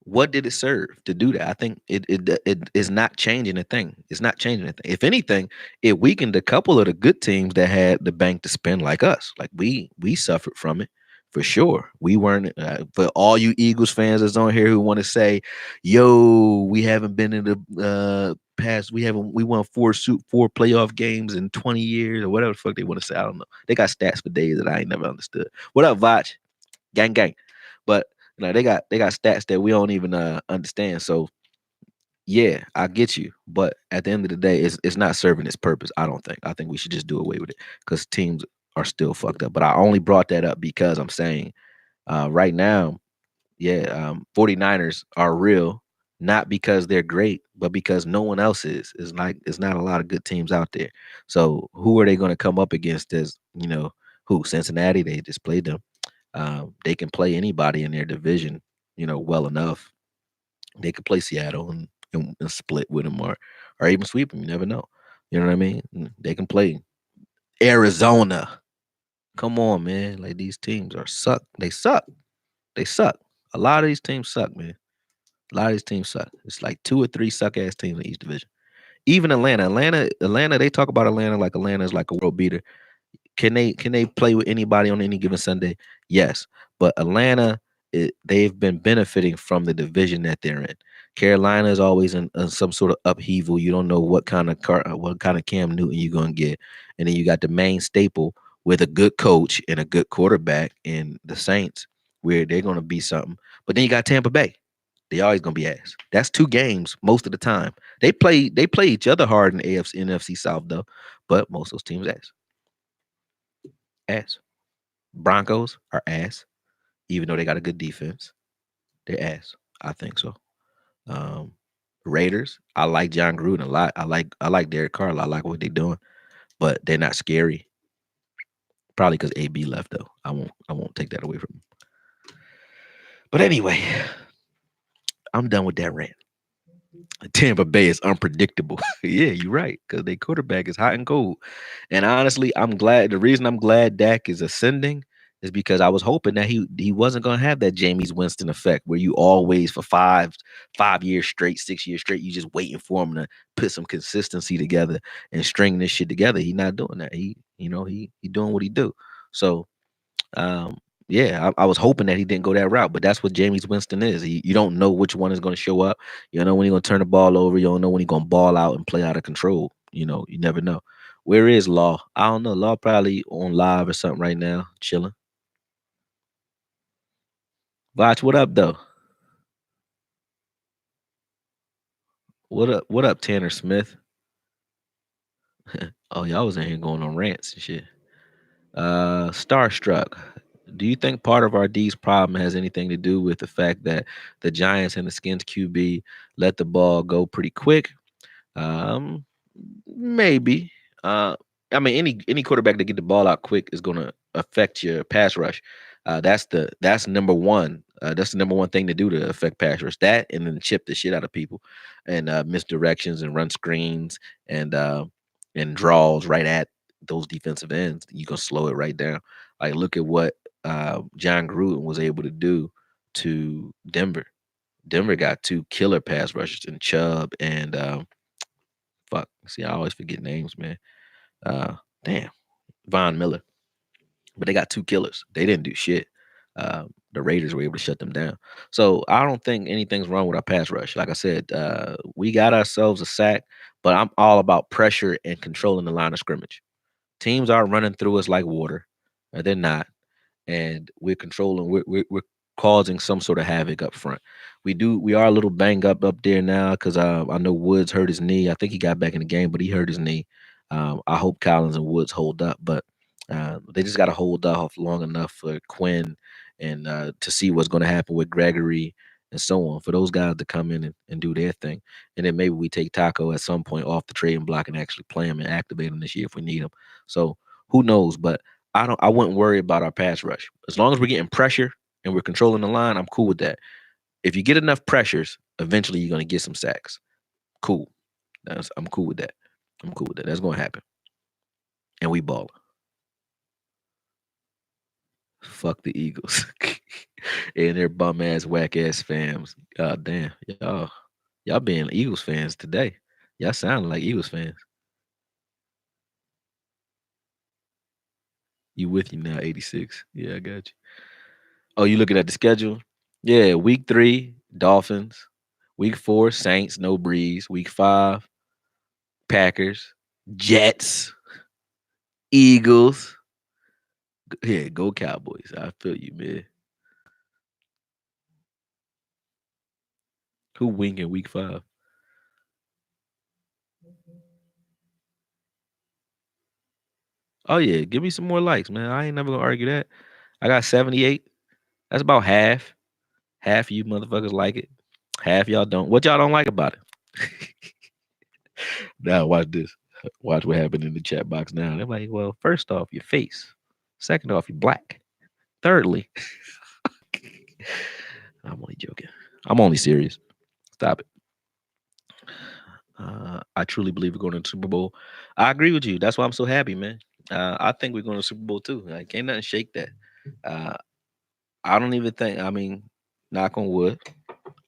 what did it serve to do that? I think it is not changing a thing. It's not changing a thing. If anything, it weakened a couple of the good teams that had the bank to spend, like us. Like we suffered from it for sure. We weren't for all you Eagles fans that's on here who want to say, "Yo, we haven't been in the past. We won four playoff games in 20 years or whatever the fuck they want to say." I don't know. They got stats for days that I ain't never understood. What up, Vach? Gang gang. But they got stats that we don't even understand. So yeah, I get you. But at the end of the day, it's not serving its purpose. I don't think. I think we should just do away with it because teams are still fucked up. But I only brought that up because I'm saying right now, yeah, 49ers are real, not because they're great, but because no one else is. It's not a lot of good teams out there. So who are they going to come up against? As who? Cincinnati. They just played them. They can play anybody in their division, well enough. They could play Seattle and split with them, or even sweep them. You never know. You know what I mean? They can play Arizona. Come on, man. Like these teams are suck. They suck. They suck. A lot of these teams suck, man. A lot of these teams suck. It's like two or three suck ass teams in each division. Even Atlanta. Atlanta, they talk about Atlanta like Atlanta is like a world beater. Can they play with anybody on any given Sunday? Yes, but Atlanta, they've been benefiting from the division that they're in. Carolina is always in some sort of upheaval. You don't know what kind of Cam Newton you're gonna get, and then you got the main staple with a good coach and a good quarterback in the Saints, where they're gonna be something. But then you got Tampa Bay. They always gonna be ass. That's two games most of the time. They play each other hard in AFC NFC South though, but most of those teams ass. Ass. Broncos are ass, even though they got a good defense. They're ass. I think so. Um, Raiders, I like John Gruden a lot. I like Derek Carr. I like what they're doing, but they're not scary. Probably because AB left though. I won't take that away from him. But anyway, I'm done with that rant. Tampa Bay is unpredictable. Yeah, you're right. Because their quarterback is hot and cold. And honestly, I'm glad. The reason I'm glad Dak is ascending is because I was hoping that he wasn't gonna have that Jameis Winston effect where you always for 5 years straight, 6 years straight, you just waiting for him to put some consistency together and string this shit together. He not doing that. He doing what he do. So yeah, I was hoping that he didn't go that route, but that's what Jameis Winston is. You don't know which one is going to show up. You don't know when he's going to turn the ball over. You don't know when he's going to ball out and play out of control. You never know. Where is Law? I don't know. Law probably on live or something right now, chilling. Watch, what up though? What up? What up, Tanner Smith? Oh, y'all was in here going on rants and shit. Starstruck. Do you think part of our D's problem has anything to do with the fact that the Giants and the Skins QB let the ball go pretty quick? Um, Maybe. Uh, I mean, any quarterback that get the ball out quick is going to affect your pass rush. That's number one. That's the number one thing to do to affect pass rush. That and then chip the shit out of people, and misdirections and run screens and draws right at those defensive ends. You can slow it right down. Like look at what John Gruden was able to do to Denver. Denver got two killer pass rushers in Chubb and fuck. See, I always forget names, man. Uh, Damn, Von Miller. But they got two killers. They didn't do shit. The Raiders were able to shut them down. So I don't think anything's wrong with our pass rush. Like I said, we got ourselves a sack, but I'm all about pressure and controlling the line of scrimmage. Teams are running through us like water. They're not, and we're controlling. We're causing some sort of havoc up front. We are a little banged up there now because I know Woods hurt his knee. I think he got back in the game, but he hurt his knee. I hope Collins and Woods hold up, but they just got to hold off long enough for Quinn and to see what's going to happen with Gregory and so on for those guys to come in and do their thing. And then maybe we take Taco at some point off the trading block and actually play him and activate him this year if we need him. So who knows? But I wouldn't worry about our pass rush. As long as we're getting pressure and we're controlling the line, I'm cool with that. If you get enough pressures, eventually you're gonna get some sacks. Cool. I'm cool with that. I'm cool with that. That's gonna happen. And we ball. Fuck the Eagles. And their bum ass whack ass fans. God damn. Y'all being Eagles fans today. Y'all sound like Eagles fans. You with you now, 86. Yeah, I got you. Oh, you looking at the schedule? Yeah, week 3, Dolphins. Week 4, Saints, no breeze. Week 5, Packers, Jets, Eagles. Yeah, go Cowboys. I feel you, man. Who winking week 5? Oh yeah, give me some more likes, man. I ain't never gonna argue that. I got 78. That's about half. Half of you motherfuckers like it. Half y'all don't. What y'all don't like about it? Now watch this. Watch what happened in the chat box now. They're like, well, first off, your face. Second off, you're black. Thirdly, I'm only joking. I'm only serious. Stop it. I truly believe we're going to the Super Bowl. I agree with you. That's why I'm so happy, man. I think we're going to the Super Bowl too. Like, can't nothing shake that. Uh, I don't even think. I mean, knock on wood.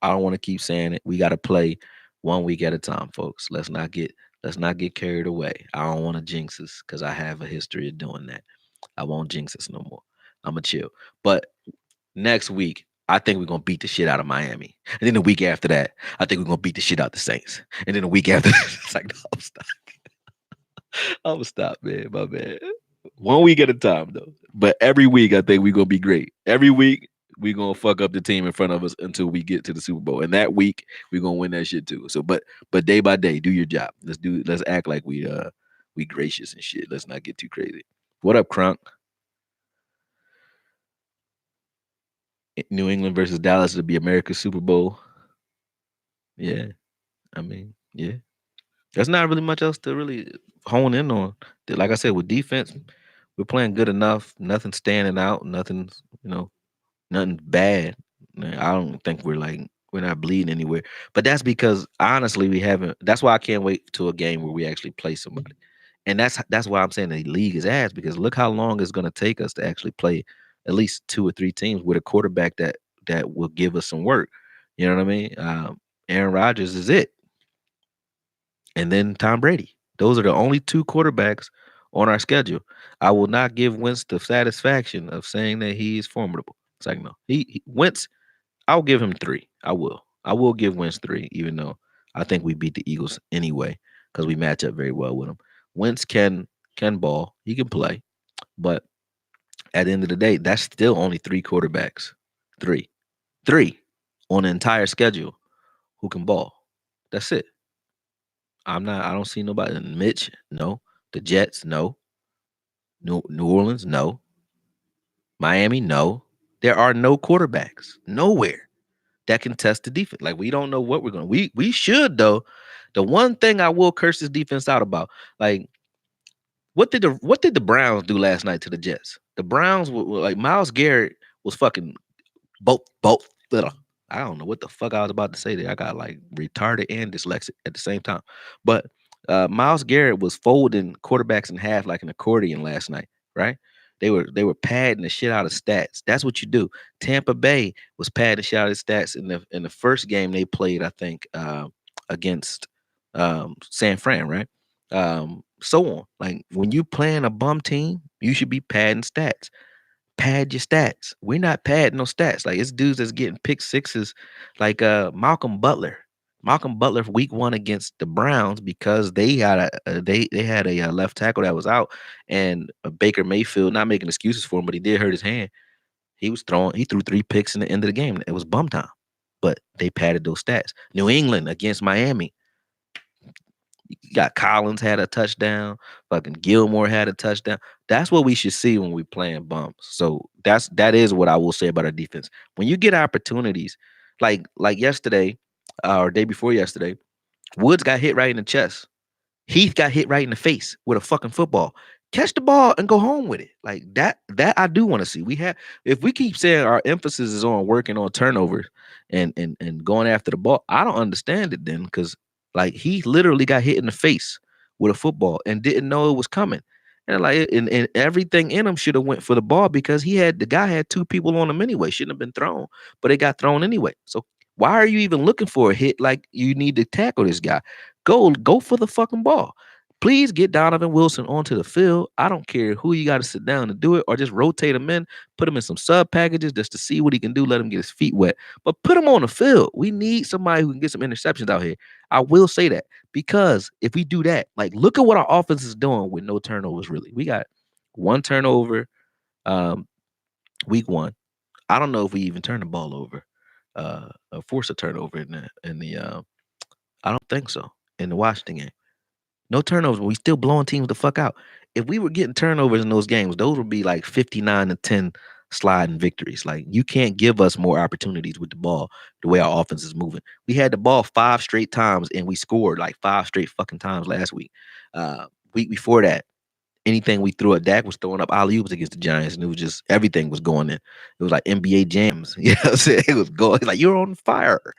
I don't want to keep saying it. We got to play one week at a time, folks. Let's not get carried away. I don't want to jinx us because I have a history of doing that. I won't jinx us no more. I'ma chill. But next week, I think we're gonna beat the shit out of Miami. And then the week after that, I think we're gonna beat the shit out the Saints. And then the week after that, it's like, no, stop. I'm gonna stop, man. My man. One week at a time, though. But every week, I think we're gonna be great. Every week, we're gonna fuck up the team in front of us until we get to the Super Bowl. And that week, we're gonna win that shit too. So, but day by day, do your job. Let's act like we gracious and shit. Let's not get too crazy. What up, Crunk? New England versus Dallas to be America's Super Bowl. Yeah, I mean, yeah. There's not really much else to really hone in on. Like I said, with defense, we're playing good enough. Nothing standing out. Nothing, nothing bad. I don't think we're not bleeding anywhere. But that's because honestly, we haven't. That's why I can't wait to a game where we actually play somebody. And that's why I'm saying the league is ass because look how long it's going to take us to actually play at least two or three teams with a quarterback that will give us some work. You know what I mean? Aaron Rodgers is it, and then Tom Brady. Those are the only two quarterbacks on our schedule. I will not give Wentz the satisfaction of saying that he's formidable. It's like no, Wentz. I'll give him three. I will. I will give Wentz three, even though I think we beat the Eagles anyway because we match up very well with them. Wentz can ball. He can play, but at the end of the day, that's still only three quarterbacks. Three. Three on the entire schedule who can ball. That's it. I don't see nobody. Mitch, no. The Jets, no. New Orleans, no. Miami, no. There are no quarterbacks. Nowhere that can test the defense. Like we don't know what we're going. We should though. The one thing I will curse this defense out about, like what did the Browns do last night to the Jets? The Browns were like Miles Garrett was fucking both. I don't know what the fuck I was about to say there. I got like retarded and dyslexic at the same time. But Miles Garrett was folding quarterbacks in half like an accordion last night, right? They were padding the shit out of stats. That's what you do. Tampa Bay was padding the shit out of stats in the first game they played, I think, against San Fran, right? So on. Like when you playing a bum team, you should be padding stats. Pad your stats. We're not padding no stats. Like it's dudes that's getting pick sixes, like Malcolm Butler. Malcolm Butler week one against the Browns because they had they had a left tackle that was out, and Baker Mayfield not making excuses for him, but he did hurt his hand. He threw three picks in the end of the game. It was bum time, but they padded those stats. New England against Miami. You got Collins had a touchdown. Fucking Gilmore had a touchdown. That's what we should see when we playing bumps. So that is what I will say about our defense. When you get opportunities, like yesterday, or day before yesterday, Woods got hit right in the chest. Heath got hit right in the face with a fucking football. Catch the ball and go home with it. Like that I do want to see. If we keep saying our emphasis is on working on turnovers and going after the ball, I don't understand it then because like he literally got hit in the face with a football and didn't know it was coming. And everything in him should have went for the ball because the guy had two people on him anyway. Shouldn't have been thrown, but it got thrown anyway. So why are you even looking for a hit like you need to tackle this guy? Go for the fucking ball. Please get Donovan Wilson onto the field. I don't care who you got to sit down to do it, or just rotate him in, put him in some sub packages just to see what he can do. Let him get his feet wet, but put him on the field. We need somebody who can get some interceptions out here. I will say that because if we do that, like look at what our offense is doing with no turnovers. Really, we got one turnover, um, week one. I don't know if we even turn the ball over, force a turnover in the. I don't think so in the Washington game. No turnovers, but we still blowing teams the fuck out. If we were getting turnovers in those games, those would be like 59-10 sliding victories. Like you can't give us more opportunities with the ball the way our offense is moving. We had the ball five straight times and we scored like five straight fucking times last week. Week before that, anything we threw at Dak was throwing up alley oops against the Giants, and it was just everything was going in. It was like NBA jams. You know what I'm saying? It was going like you're on fire.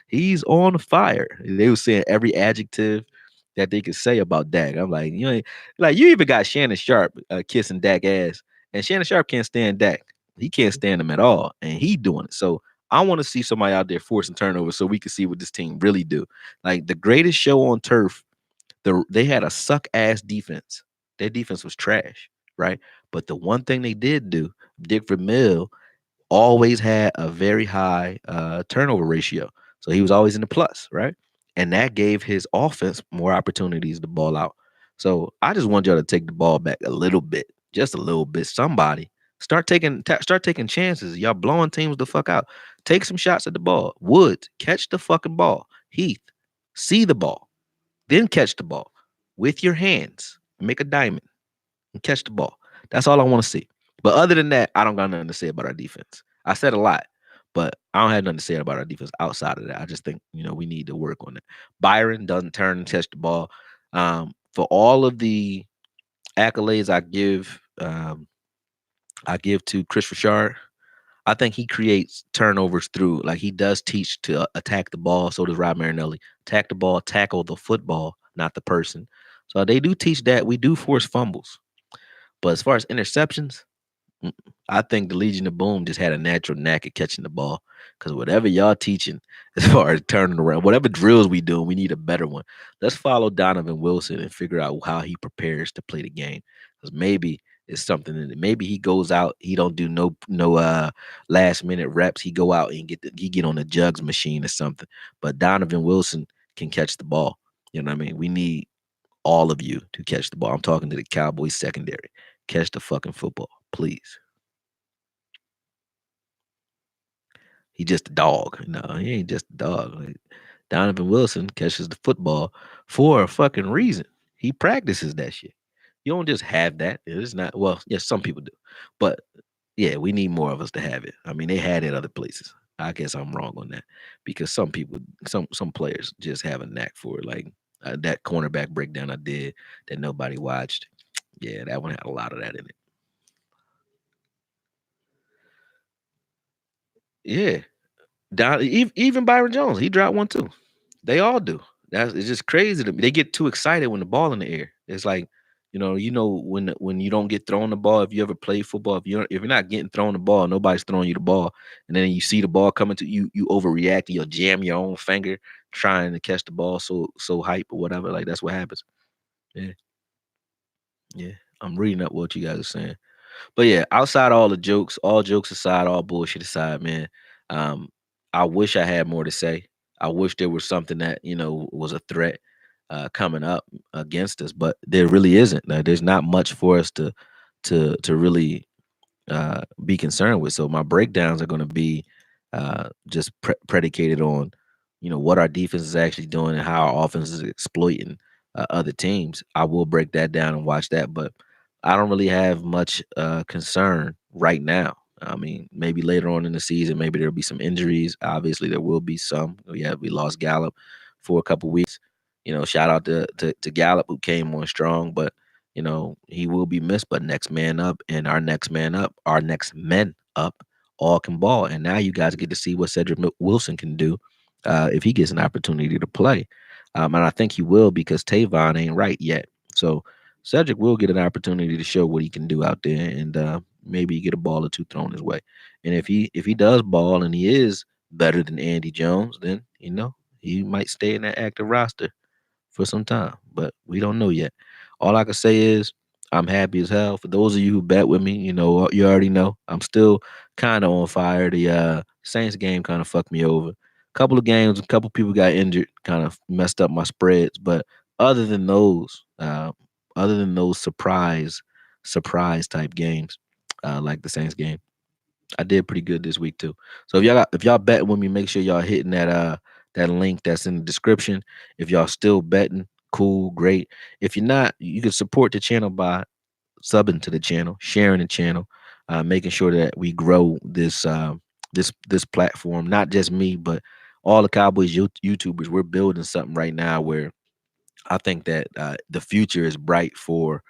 He's on fire. They were saying every adjective that they could say about Dak. I'm like, you ain't like you even got Shannon Sharp kissing Dak ass, and Shannon Sharp can't stand Dak. He can't stand him at all, and he doing it. So I want to see somebody out there forcing turnovers so we can see what this team really do. Like the greatest show on turf, they had a suck ass defense. Their defense was trash, right? But the one thing they did do, Dick Vermeil always had a very high turnover ratio. So he was always in the plus, right? And that gave his offense more opportunities to ball out. So I just want y'all to take the ball back a little bit, just a little bit. Somebody start taking chances. Y'all blowing teams the fuck out. Take some shots at the ball. Woods, catch the fucking ball. Heath, see the ball, then catch the ball with your hands. Make a diamond and catch the ball. That's all I want to see. But other than that, I don't got nothing to say about our defense. I said a lot, but I don't have nothing to say about our defense outside of that. I just think, we need to work on it. Byron doesn't turn and catch the ball. For all of the accolades I give to Chris Richard, I think he creates turnovers through, like he does teach to attack the ball. So does Rob Marinelli. Attack the ball, tackle the football, not the person. So they do teach that. We do force fumbles. But as far as interceptions, I think the Legion of Boom just had a natural knack at catching the ball. Because whatever y'all teaching as far as turning around, whatever drills we do, we need a better one. Let's follow Donovan Wilson and figure out how he prepares to play the game. Because maybe it's something that maybe he goes out, he don't do no last minute reps. He go out and he get on the jugs machine or something. But Donovan Wilson can catch the ball. You know what I mean? We need all of you to catch the ball. I'm talking to the Cowboys secondary. Catch the fucking football, please. He just a dog. No, he ain't just a dog. Like, Donovan Wilson catches the football for a fucking reason. He practices that shit. You don't just have that. It's not, well, yes, some people do. But yeah, we need more of us to have it. I mean, they had it other places. I guess I'm wrong on that because some people, some players just have a knack for it. Like that cornerback breakdown I did that nobody watched. Yeah, that one had a lot of that in it. Yeah, even Byron Jones, he dropped one too. They all do. It's just crazy to me. They get too excited when the ball in the air. It's like, when you don't get thrown the ball. If you ever play football, if you're not getting thrown the ball, nobody's throwing you the ball, and then you see the ball coming to you, you overreact. You'll jam your own finger trying to catch the ball. So hype or whatever. Like that's what happens. Yeah, yeah. I'm reading up what you guys are saying. But yeah, outside all jokes aside, all bullshit aside, man. Um, I wish I had more to say. I wish there was something that was a threat coming up against us, but there really isn't. Like, there's not much for us to really be concerned with. So my breakdowns are going to be just predicated on what our defense is actually doing and how our offense is exploiting other teams. I will break that down and watch that, but I don't really have much concern right now. I mean, maybe later on in the season, maybe there'll be some injuries. Obviously, there will be some. We lost Gallup for a couple weeks. Shout out to Gallup who came on strong, but he will be missed. But next man up, and our next man up, our next men up, all can ball. And now you guys get to see what Cedric Wilson can do if he gets an opportunity to play. And I think he will because Tavon ain't right yet. So Cedric will get an opportunity to show what he can do out there, and maybe get a ball or two thrown his way. And if he does ball and he is better than Andy Jones, then he might stay in that active roster for some time, but we don't know yet. All I can say is I'm happy as hell. For those of you who bet with me, you already know I'm still kind of on fire. The Saints game kind of fucked me over. Couple of games, a couple people got injured, kind of messed up my spreads. But other than those, surprise type games, like the Saints game, I did pretty good this week too. So if y'all betting with me, make sure y'all hitting that link that's in the description. If y'all still betting, cool, great. If you're not, you can support the channel by subbing to the channel, sharing the channel, making sure that we grow this platform. Not just me, but all the Cowboys YouTubers. We're building something right now where I think that the future is bright for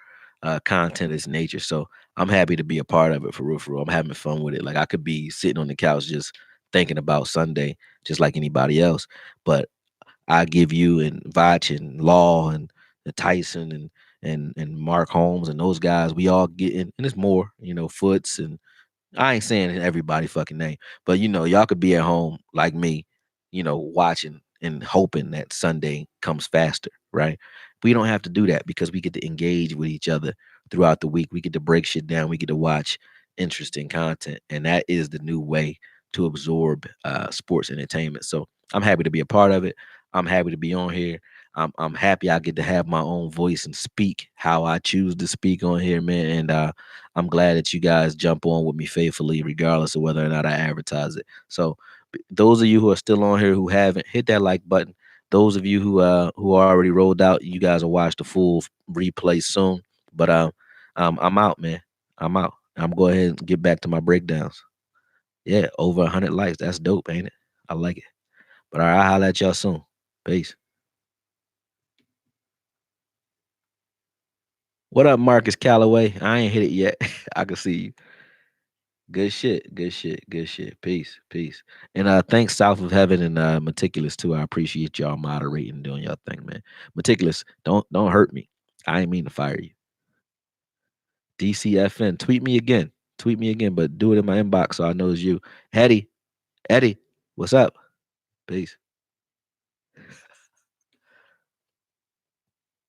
content is nature. So I'm happy to be a part of it for real, for real. I'm having fun with it. Like I could be sitting on the couch just thinking about Sunday, just like anybody else. But I give you and Vach and Law and Tyson and Mark Holmes and those guys, we all getting, and it's more, Foots and I ain't saying everybody fucking name, but y'all could be at home like me, watching and hoping that Sunday comes faster, right? We don't have to do that because we get to engage with each other throughout the week. We get to break shit down. We get to watch interesting content, and that is the new way to absorb sports entertainment. So I'm happy to be a part of it. I'm happy to be on here. I'm happy I get to have my own voice and speak how I choose to speak on here, man. And I'm glad that you guys jump on with me faithfully, regardless of whether or not I advertise it. So, those of you who are still on here who haven't, hit that like button. Those of you who already rolled out, you guys will watch the full replay soon. But I'm out, man. I'm out. I'm going ahead and get back to my breakdowns. Yeah, over 100 likes. That's dope, ain't it? I like it. But all right, I'll holler at y'all soon. Peace. What up, Marcus Calloway? I ain't hit it yet. I can see you. Good shit. Good shit. Good shit. Peace. Peace. And thanks South of Heaven and Meticulous too. I appreciate y'all moderating and doing y'all thing, man. Meticulous, don't hurt me. I ain't mean to fire you. DCFN. Tweet me again. Tweet me again, but do it in my inbox so I know it's you. Eddie, what's up? Peace.